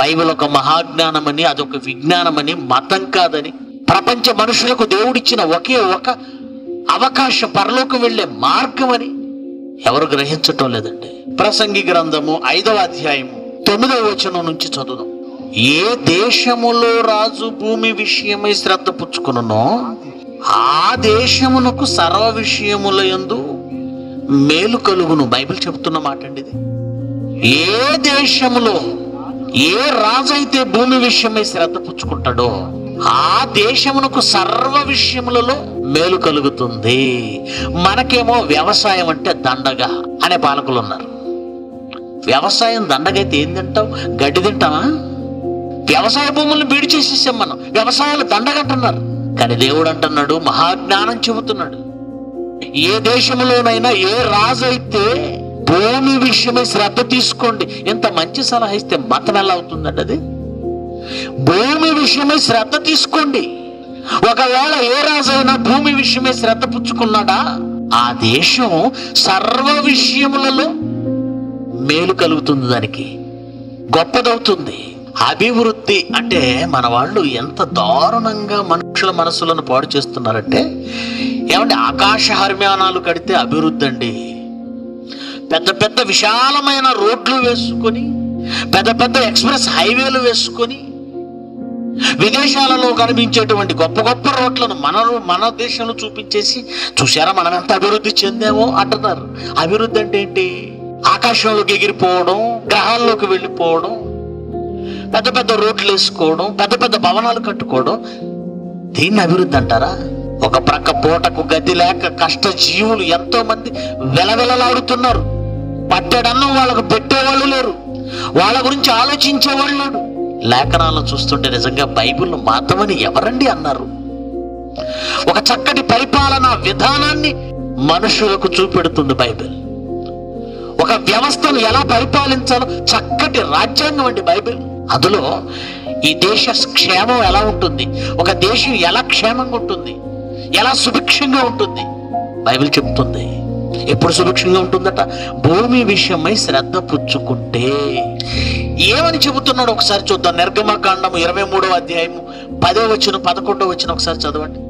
Bible ఒక మహాజ్ఞానమని, అదొక విజ్ఞానమని, మతం కాదని, ప్రపంచ మనుషులకు దేవుడిచ్చిన ఒకే ఒక అవకాశం, పరలోకం వెళ్ళే మార్గం అని ఎవరు గ్రహించటం లేదండి. ప్రసంగి గ్రంథము 5వ అధ్యాయము 9వ వచనం నుంచి చదువుదాం. ఏ దేశములో రాజు భూమి విషయమై శ్రద్ధ పుచ్చుకునో ఆ దేశమునకు సర్వ విషయముల యందు మేలు కలుగును. బైబిల్ చెప్తున్న మాట అండి ఇది. ఏ దేశములో ఏ రాజు అయితే భూమి విషయమై శ్రద్ధ పుచ్చుకుంటాడో ఆ దేశమునకు సర్వ విషయములలో మేలు కలుగుతుంది. మనకేమో వ్యవసాయం అంటే దండగా అనే పాలకులు ఉన్నారు. వ్యవసాయం దండగైతే ఏం తింటావు? గడ్డి తింటావా? వ్యవసాయ భూములను బీడు చేసేసాం మనం. వ్యవసాయాలు దండగంటున్నారు. కానీ దేవుడు అంటున్నాడు, మహాజ్ఞానం చెబుతున్నాడు, ఏ దేశంలోనైనా ఏ రాజు అయితే భూమి విషయమై శ్రద్ధ తీసుకోండి. ఇంత మంచి సలహా ఇస్తే మతం ఎలా అవుతుందండి? అది భూమి విషయమై శ్రద్ధ తీసుకోండి. ఒకవేళ ఏ రాజైనా భూమి విషయమై శ్రద్ధ పుచ్చుకున్నాడా ఆ దేశం సర్వ విషయములలో మేలు కలుగుతుంది, దానికి గొప్పదవుతుంది. అభివృద్ధి అంటే మన వాళ్ళు ఎంత దారుణంగా మనుషుల మనసులను పాడు చేస్తున్నారంటే, ఏమంటే ఆకాశ హర్మ్యానాలు కడితే అభివృద్ధి అండి. పెద్ద పెద్ద విశాలమైన రోడ్లు వేసుకొని, పెద్ద పెద్ద ఎక్స్ప్రెస్ హైవేలు వేసుకొని, విదేశాలలో కనిపించేటువంటి గొప్ప గొప్ప రోడ్లను మన దేశంలో చూపించేసి, చూసారా మనం ఎంత అభివృద్ధి చెందామో అంటున్నారు. అభివృద్ధి అంటే ఏంటి? ఆకాశంలోకి ఎగిరిపోవడం, గ్రహాల్లోకి వెళ్ళిపోవడం, పెద్ద పెద్ద రోడ్లు వేసుకోవడం, పెద్ద పెద్ద భవనాలు కట్టుకోవడం, దీన్ని అభివృద్ధి అంటారా? ఒక ప్రక్క పూటకు గతి లేక కష్ట జీవులు ఎంతో మంది వెలవెలలాడుతున్నారు. పట్టెడన్నం వాళ్ళకు పెట్టేవాళ్ళు లేరు, వాళ్ళ గురించి ఆలోచించేవాళ్ళు లేరు. లేఖనాలను చూస్తుంటే నిజంగా బైబిల్ మతమని ఎవరండి అన్నారు? ఒక చక్కటి పరిపాలనా విధానాన్ని మనుషులకు చూపెడుతుంది బైబిల్. ఒక వ్యవస్థను ఎలా పరిపాలించాలో చక్కటి రాజ్యాంగం అండి బైబిల్. అందులో ఈ దేశ క్షేమం ఎలా ఉంటుంది, ఒక దేశం ఎలా క్షేమంగా ఉంటుంది, ఎలా సుభిక్షంగా ఉంటుంది బైబిల్ చెప్తుంది. ఎప్పుడు సుభిక్షంగా ఉంటుందట? భూమి విషయమై శ్రద్ధ పుచ్చుకుంటే. ఏమని చెబుతున్నాడు ఒకసారి చూద్దాం. నిర్గమకాండము 23వ అధ్యాయము 10వ వచనం 11వ వచనం ఒకసారి చదవండి.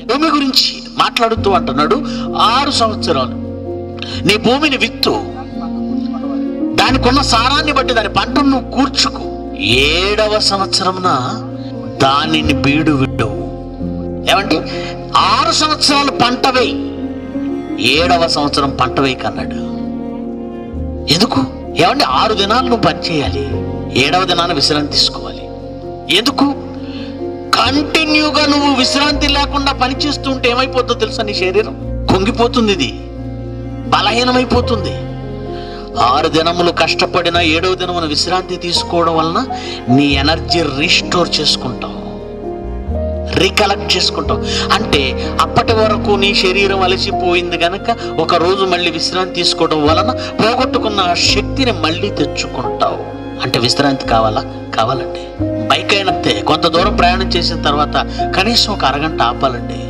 భూమి గురించి మాట్లాడుతూ అంటున్నాడు, 6 సంవత్సరాలు నీ భూమిని విత్తు, దానికి ఉన్న సారాన్ని బట్టి దాని పంటను నువ్వు కూర్చుకు, 7వ సంవత్సరమున దానిని బీడు విడు. ఏమంటే 6 సంవత్సరాలు పంట వేయి, 7వ సంవత్సరం పంట వేయకన్నాడు. ఎందుకు? ఏమంటే 6 దినాలు నువ్వు పని చేయాలి, 7వ దినాన్ని విశ్రాంతి తీసుకోవాలి. ఎందుకు? కంటిన్యూగా నువ్వు విశ్రాంతి లేకుండా పని చేస్తూ ఉంటే ఏమైపోతుందో తెలుసా? నీ శరీరం కుంగిపోతుంది, ఇది బలహీనమైపోతుంది. 6 దినములు కష్టపడిన 7వ దినమున విశ్రాంతి తీసుకోవడం వలన నీ ఎనర్జీ రీస్టోర్ చేసుకుంటావు, రీకలెక్ట్ చేసుకుంటావు. అంటే అప్పటి వరకు నీ శరీరం అలసిపోయింది కనుక ఒక రోజు మళ్ళీ విశ్రాంతి తీసుకోవడం వలన పోగొట్టుకున్న శక్తిని మళ్ళీ తెచ్చుకుంటావు. అంటే విశ్రాంతి కావాలా? కావాలండి. బైక్ అయినంతే, కొంత దూరం ప్రయాణం చేసిన తర్వాత కనీసం ఒక అరగంట ఆపాలండి,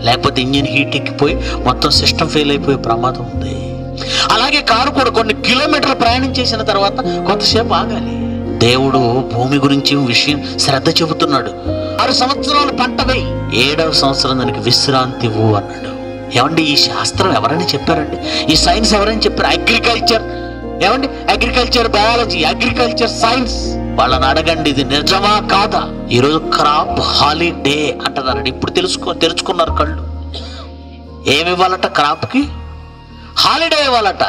లేకపోతే ఇంజిన్ హీట్ ఎక్కిపోయి మొత్తం సిస్టమ్ ఫెయిల్ అయిపోయే ప్రమాదం ఉంది. అలాగే కారు కూడా కొన్ని కిలోమీటర్లు ప్రయాణం చేసిన తర్వాత కొంతసేపు ఆగాలి. దేవుడు భూమి గురించి విషయం శ్రద్ధ చెబుతున్నాడు. 6 సంవత్సరాలు పంట వేయి, 7వ సంవత్సరం దానికి విశ్రాంతి ఇవ్వు అన్నాడు. ఏమండి ఈ శాస్త్రం ఎవరైనా చెప్పారండి? ఈ సైన్స్ ఎవరైనా చెప్పారు? అగ్రికల్చర్, ఏమండి అగ్రికల్చర్ బయాలజీ, అగ్రికల్చర్ సైన్స్ వాళ్ళని అడగండి, ఇది నిజమా కాదా? ఈరోజు క్రాప్ హాలిడే అంటున్నారండి. ఇప్పుడు తెరుచుకున్నారు కళ్ళు. ఏమి ఇవ్వాలట? క్రాప్కి హాలిడే ఇవ్వాలట.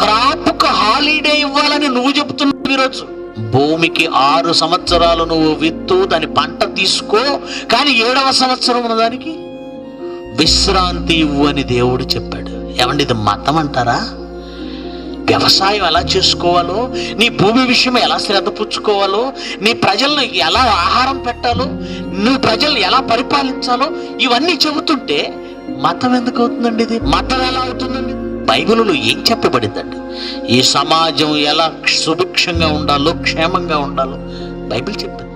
క్రాప్కు హాలిడే ఇవ్వాలని నువ్వు చెప్తున్నావు ఈరోజు. భూమికి 6 సంవత్సరాలు నువ్వు విత్తు, దాని పంట తీసుకో, కానీ 7వ సంవత్సరం దానికి విశ్రాంతి ఇవ్వు అని దేవుడు చెప్పాడు. ఏమండి ఇది మతం అంటారా? వ్యవసాయం ఎలా చేసుకోవాలో, నీ భూమి విషయం ఎలా శ్రద్ధ పుచ్చుకోవాలో, నీ ప్రజలను ఎలా ఆహారం పెట్టాలో, నువ్వు ప్రజలను ఎలా పరిపాలించాలో ఇవన్నీ చెబుతుంటే మతం ఎందుకు అవుతుందండి? ఇది మతం ఎలా అవుతుందండి? బైబిల్లో ఏం చెప్పబడిందండి? ఈ సమాజం ఎలా సుభిక్షంగా ఉండాలో, క్షేమంగా ఉండాలో బైబిల్ చెప్పింది.